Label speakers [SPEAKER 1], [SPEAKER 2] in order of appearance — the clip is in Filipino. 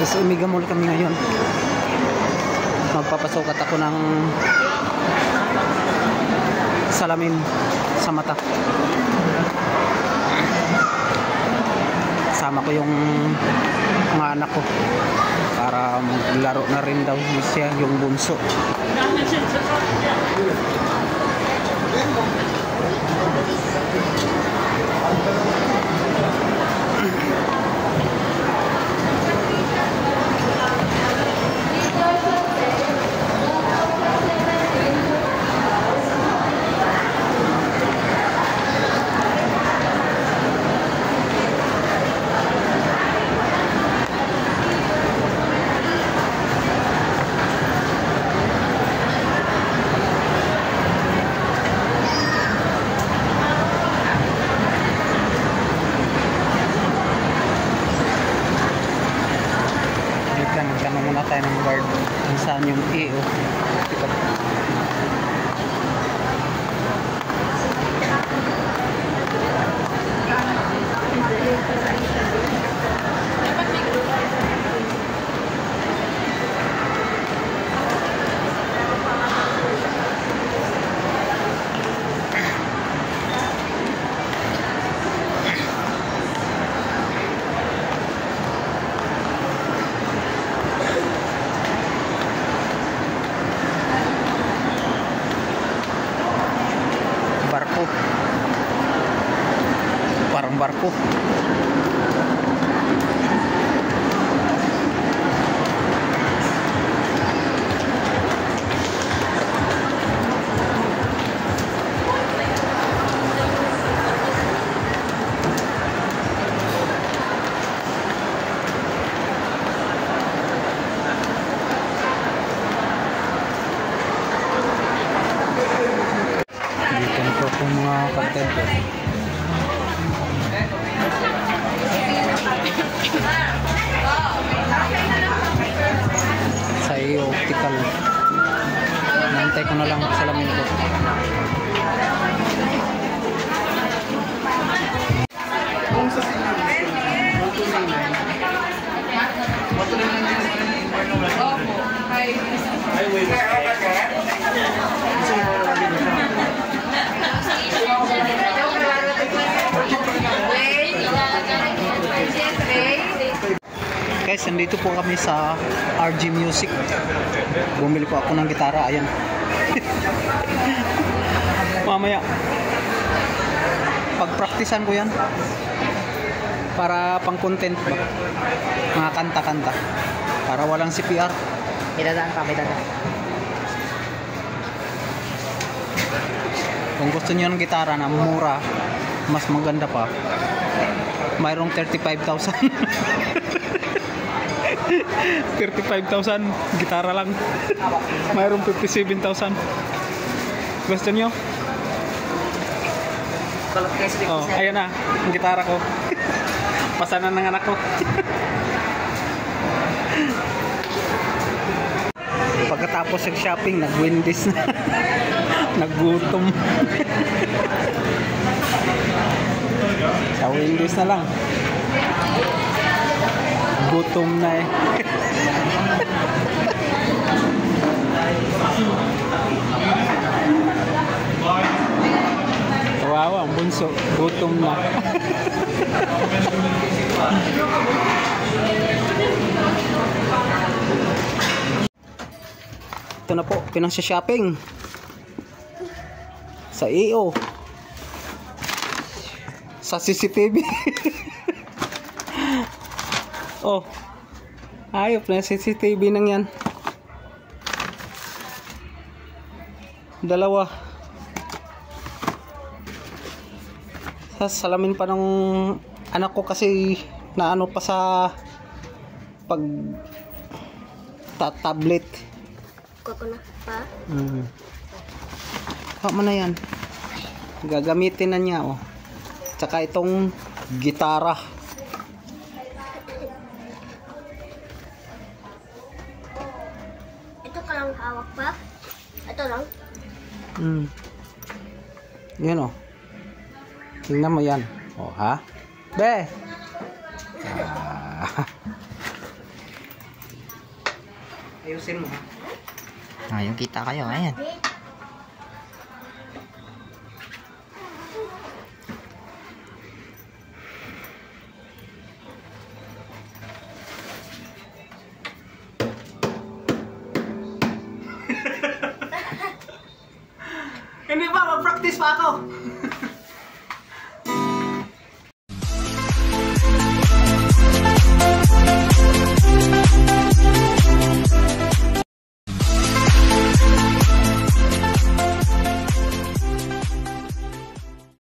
[SPEAKER 1] Sa Omega Mall kami ngayon. Magpapasukat ako ng salamin sa mata. Sama ko yung mga anak ko para maglaro na rin daw siya, yung bunso. Nagtanong muna tayo ng guard kung saan yung EO. Barko, parang barko. Dito po mga content sa EO Optical. Nantay ko na lang salamin ko. Guys, nandito po kami sa RG Music. Bumili po ako ng gitara. Ayan. Mamaya pagpraktisan ko yan para pang content ba, mga kanta-kanta, para walang CPR.
[SPEAKER 2] May dadaan pa, may dadaan.
[SPEAKER 1] Kung gusto niyo ng gitara na mura, mas maganda pa, mayroong 35,000. 35,000 gitara lang. Mayroong 57,000. Gusto niyo? Oh, ayan na, ang gitara ko. Pasanan ng anak ko. Pagkatapos ng shopping, nag-Wendy's na. Naggutom. Sa Wendy's na lang. Gutom na eh. Kawawa, ang bunso. Gutom na. Ito na po, pinang-shopping sa EO, sa CCTV. Oh, ayop na CCTV nang yan. Dalawa. Salamin pa ng anak ko kasi na ano pa sa pag tablet.
[SPEAKER 2] Kuko na pa.
[SPEAKER 1] Kama na yan. Gagamitin na niya, oh. Tsaka itong gitara.
[SPEAKER 2] Ito ka lang hawak pa? Ito lang?
[SPEAKER 1] Yan, oh. Tingnan mo yan. Oh, ha? Be! Ayusin mo ha.
[SPEAKER 3] Yung kita kayo, ayan.
[SPEAKER 1] Hindi ba? Mag-practice pa ako.